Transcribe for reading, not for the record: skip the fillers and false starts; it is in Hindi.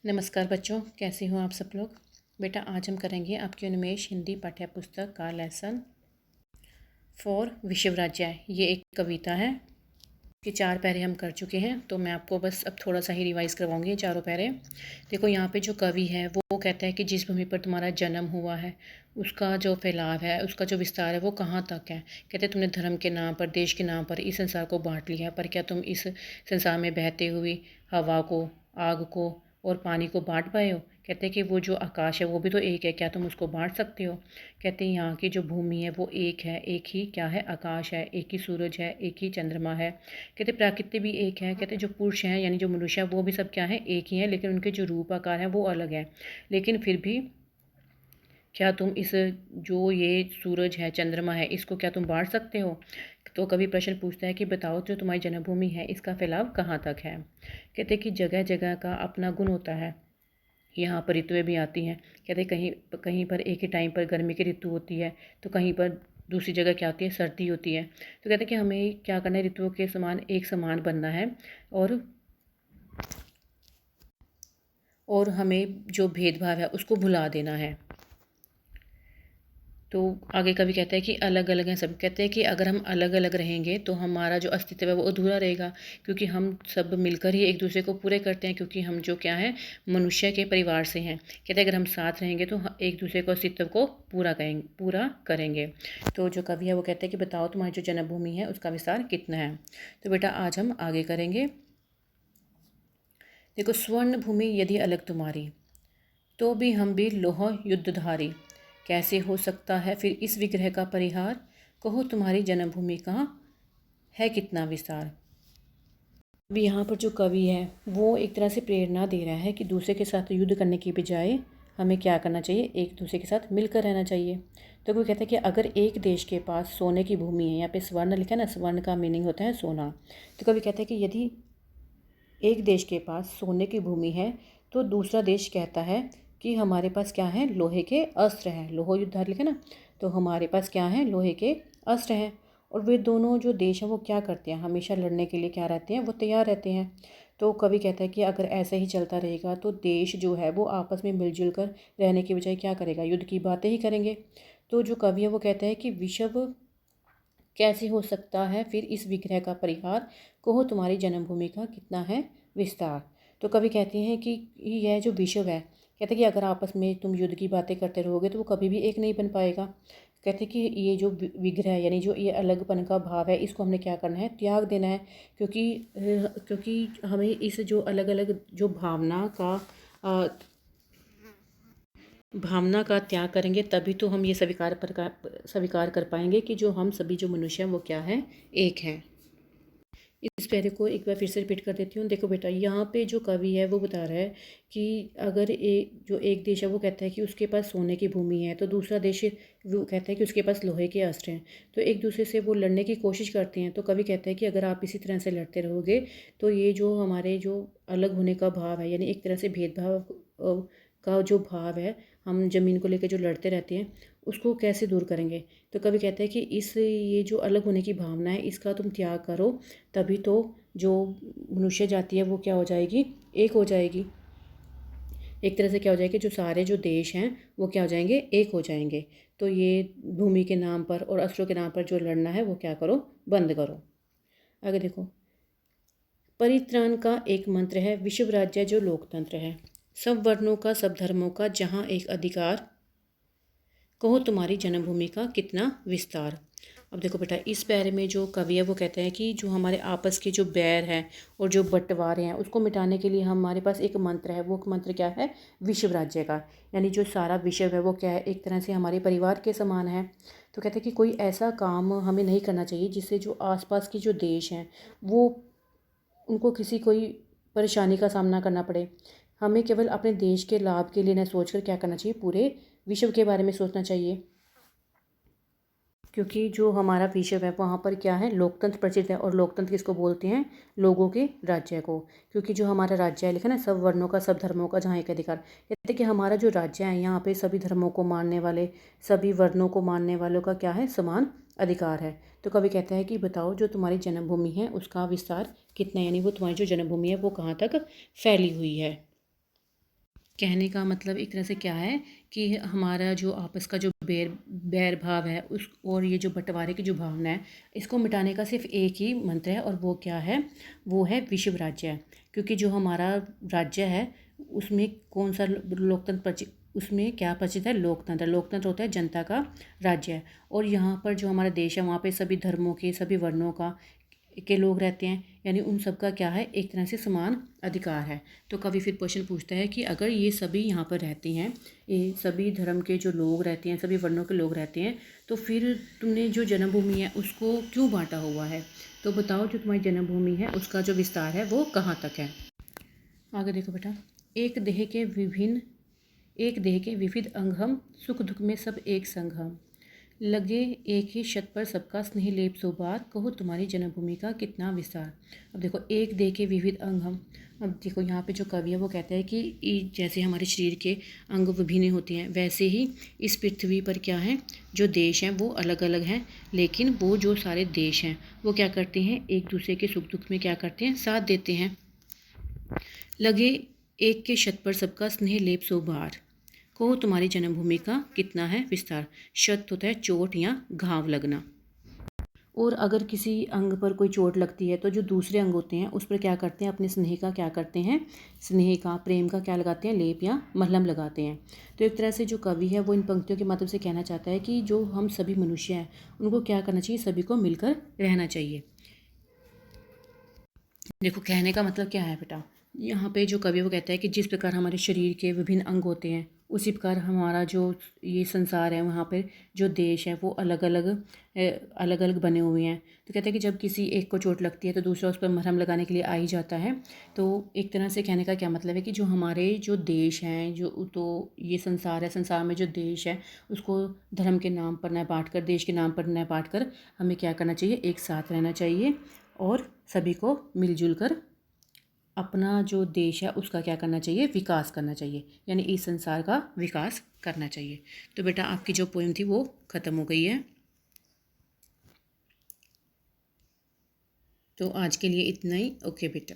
नमस्कार बच्चों, कैसे हो आप सब लोग। बेटा आज हम करेंगे आपकी उन्मेष हिंदी पाठ्य पुस्तक का लेसन 4 विश्व राज्य। ये एक कविता है कि 4 पैरे हम कर चुके हैं, तो मैं आपको बस अब थोड़ा सा ही रिवाइज करवाऊंगी ये चारों पैरे। देखो यहाँ पे जो कवि है वो कहता है कि जिस भूमि पर तुम्हारा जन्म हुआ है उसका जो फैलाव है, उसका जो विस्तार है वो कहाँ तक है। कहते तुमने धर्म के नाम पर, देश के नाम पर इस संसार को बांट लिया, पर क्या तुम इस संसार में बहते हुई हवा को, आग को और पानी को बांट पाए हो। कहते हैं कि वो जो आकाश है वो भी तो एक है, क्या तुम उसको बांट सकते हो। कहते हैं यहाँ की जो भूमि है वो एक है, एक ही क्या है, आकाश है, एक ही सूरज है, एक ही चंद्रमा है। कहते प्रकृति भी एक है। कहते जो पुरुष हैं यानी जो मनुष्य है वो भी सब क्या है, एक ही है, लेकिन उनके जो रूप आकार है वो अलग है। लेकिन फिर भी क्या तुम इस जो ये सूरज है, चंद्रमा है, इसको क्या तुम बांट सकते हो। तो कभी प्रश्न पूछता है कि बताओ जो तुम्हारी जन्मभूमि है इसका फैलाव कहाँ तक है। कहते कि जगह जगह का अपना गुण होता है। यहाँ पर ऋतुएं भी आती हैं। कहते कहीं कहीं पर एक ही टाइम पर गर्मी की ऋतु होती है, तो कहीं पर दूसरी जगह क्या होती है, सर्दी होती है। तो कहते हैं कि हमें क्या करना है, ऋतुओं के समान एक समान बनना है और हमें जो भेदभाव है उसको भुला देना है। तो आगे कभी कहता है कि अलग अलग हैं सब। कहते हैं कि अगर हम अलग अलग रहेंगे तो हमारा जो अस्तित्व है वो अधूरा रहेगा, क्योंकि हम सब मिलकर ही एक दूसरे को पूरे करते हैं, क्योंकि हम जो क्या है मनुष्य के परिवार से हैं। कहते हैं अगर हम साथ रहेंगे तो एक दूसरे को अस्तित्व को पूरा करेंगे। तो जो कवि है वो कहते हैं कि बताओ तुम्हारी जो जन्मभूमि है उसका विस्तार कितना है। तो बेटा आज हम आगे करेंगे। देखो, स्वर्ण भूमि यदि अलग तुम्हारी, तो भी हम भी लोह युद्धधारी। कैसे हो सकता है फिर इस विग्रह का परिहार। कहो तुम्हारी जन्मभूमि का है कितना विस्तार। अभी यहाँ पर जो कवि है वो एक तरह से प्रेरणा दे रहा है कि दूसरे के साथ युद्ध करने की बजाय हमें क्या करना चाहिए, एक दूसरे के साथ मिलकर रहना चाहिए। तो कोई कहता है कि अगर एक देश के पास सोने की भूमि है, यहाँ पे स्वर्ण लिखा है ना, स्वर्ण का मीनिंग होता है सोना। तो कभी कहता है कि यदि एक देश के पास सोने की भूमि है तो दूसरा देश कहता है कि हमारे पास क्या है, लोहे के अस्त्र हैं। लोह युद्ध लिखा ना, तो हमारे पास क्या है, लोहे के अस्त्र हैं। और वे दोनों जो देश हैं वो क्या करते हैं, हमेशा लड़ने के लिए क्या रहते हैं, वो तैयार रहते हैं। तो कवि कहता है कि अगर ऐसे ही चलता रहेगा तो देश जो है वो आपस में मिलजुल कर रहने की बजाय क्या करेगा, युद्ध की बातें ही करेंगे। तो जो कवि है वो कहता है कि विश्व कैसे हो सकता है फिर इस विग्रह का परिहार। कहो तुम्हारी जन्मभूमि का कितना है विस्तार। तो कवि कहते हैं कि यह जो विश्व है, कहते हैं कि अगर आपस में तुम युद्ध की बातें करते रहोगे तो वो कभी भी एक नहीं बन पाएगा। कहते हैं कि ये जो विग्रह यानी जो ये अलगपन का भाव है इसको हमने क्या करना है, त्याग देना है। क्योंकि हमें इस जो अलग अलग जो भावना का त्याग करेंगे तभी तो हम ये स्वीकार कर पाएंगे कि जो हम सभी जो मनुष्य हैं वो क्या है, एक हैं। इस पैरे को एक बार फिर से रिपीट कर देती हूँ। देखो बेटा, यहाँ पे जो कवि है वो बता रहा है कि अगर एक देश है वो कहता है कि उसके पास सोने की भूमि है, तो दूसरा देश वो कहता है कि उसके पास लोहे के अस्त्र हैं। तो एक दूसरे से वो लड़ने की कोशिश करते हैं। तो कवि कहता है कि अगर आप इसी तरह से लड़ते रहोगे तो ये जो हमारे जो अलग होने का भाव है, यानी एक तरह से भेदभाव का जो भाव है, हम ज़मीन को लेकर जो लड़ते रहते हैं उसको कैसे दूर करेंगे। तो कवि कहता है कि ये जो अलग होने की भावना है इसका तुम त्याग करो, तभी तो जो मनुष्य जाति है वो क्या हो जाएगी, एक हो जाएगी। एक तरह से क्या हो जाएगी, जो सारे जो देश हैं वो क्या हो जाएंगे, एक हो जाएंगे। तो ये भूमि के नाम पर और अस्त्रों के नाम पर जो लड़ना है वो क्या करो, बंद करो। आगे देखो, परित्राण का एक मंत्र है, विश्व राज्य जो लोकतंत्र है, सब वर्णों का सब धर्मों का जहाँ एक अधिकार। कहो तुम्हारी जन्मभूमि का कितना विस्तार। अब देखो बेटा, इस पैरे में जो कवि है वो कहते हैं कि जो हमारे आपस के जो बैर हैं और जो बंटवारे हैं उसको मिटाने के लिए हमारे पास एक मंत्र है। वो मंत्र क्या है, विश्व राज्य का। यानी जो सारा विश्व है वो क्या है, एक तरह से हमारे परिवार के समान है। तो कहते हैं कि कोई ऐसा काम हमें नहीं करना चाहिए जिससे जो आसपास के जो देश हैं वो उनको किसी कोई परेशानी का सामना करना पड़े। हमें केवल अपने देश के लाभ के लिए न सोचकर क्या करना चाहिए, पूरे विश्व के बारे में सोचना चाहिए। क्योंकि जो हमारा विश्व है वहाँ पर क्या है, लोकतंत्र प्रचलित है। और लोकतंत्र किसको बोलते हैं, लोगों के राज्य को। क्योंकि जो हमारा राज्य है लिखा ना, सब वर्णों का सब धर्मों का जहाँ एक अधिकार। कहते हैं कि हमारा जो राज्य है यहाँ पे सभी धर्मों को मानने वाले, सभी वर्णों को मानने वालों का क्या है, समान अधिकार है। तो कवि कहता है कि बताओ जो तुम्हारी जन्मभूमि है उसका विस्तार कितना है, यानी वो तुम्हारी जो जन्मभूमि है वो कहाँ तक फैली हुई है। कहने का मतलब एक तरह से क्या है कि हमारा जो आपस का जो बैर भाव है उस और ये जो बंटवारे की जो भावना है, इसको मिटाने का सिर्फ एक ही मंत्र है, और वो क्या है, वो है विश्व राज्य है। क्योंकि जो हमारा राज्य है उसमें कौन सा लोकतंत्र उसमें क्या प्रचलित है, लोकतंत्र। लोकतंत्र होता है जनता का राज्य है, और यहाँ पर जो हमारा देश है वहाँ पे सभी धर्मों के, सभी वर्णों के लोग रहते हैं, यानी उन सब का क्या है, एक तरह से समान अधिकार है। तो कवि फिर क्वेश्चन पूछता है कि अगर ये सभी यहाँ पर रहते हैं, ये सभी धर्म के जो लोग रहते हैं, सभी वर्णों के लोग रहते हैं, तो फिर तुमने जो जन्मभूमि है उसको क्यों बांटा हुआ है? तो बताओ, जो तुम्हारी जन्मभूमि है उसका जो विस्तार है वो कहाँ तक है? आगे देखो बेटा। एक देह के विभिन्न एक देह के विविध अंग हम, सुख दुख में सब एक संग हम, लगे एक ही छत पर सबका स्नेह लेप सो बार, कहो तुम्हारी जन्मभूमि का कितना विस्तार। अब देखो, एक देह के विविध अंग हम। अब देखो यहाँ पे जो कवि है वो कहता है कि जैसे हमारे शरीर के अंग विभिन्न होते हैं, वैसे ही इस पृथ्वी पर क्या है, जो देश हैं वो अलग अलग हैं, लेकिन वो जो सारे देश हैं वो क्या करते हैं, एक दूसरे के सुख दुख में क्या करते हैं, साथ देते हैं। लगे एक के छत पर सबका स्नेह लेप सो बार, कहो तुम्हारी जन्मभूमि का कितना है विस्तार। शत होता है चोट या घाव लगना। और अगर किसी अंग पर कोई चोट लगती है तो जो दूसरे अंग होते हैं उस पर क्या करते हैं, अपने स्नेह का क्या करते हैं, स्नेह का, प्रेम का क्या लगाते हैं, लेप या मलहम लगाते हैं। तो एक तरह से जो कवि है वो इन पंक्तियों के माध्यम से कहना चाहता है कि जो हम सभी मनुष्य हैं उनको क्या करना चाहिए, सभी को मिलकर रहना चाहिए। देखो, कहने का मतलब क्या है बेटा, यहाँ पे जो कवि वो कहता है कि जिस प्रकार हमारे शरीर के विभिन्न अंग होते हैं, उसी प्रकार हमारा जो ये संसार है वहाँ पर जो देश है वो अलग अलग बने हुए हैं। तो कहते हैं कि जब किसी एक को चोट लगती है तो दूसरा उस पर मरहम लगाने के लिए आ ही जाता है। तो एक तरह से कहने का क्या मतलब है कि जो हमारे जो देश हैं, जो तो ये संसार है, संसार में जो देश है उसको धर्म के नाम पर न बांट कर, देश के नाम पर न बांट कर हमें क्या करना चाहिए, एक साथ रहना चाहिए, और सभी को मिलजुल कर अपना जो देश है उसका क्या करना चाहिए, विकास करना चाहिए, यानी इस संसार का विकास करना चाहिए। तो बेटा आपकी जो पोएम थी वो ख़त्म हो गई है। तो आज के लिए इतना ही। ओके बेटा।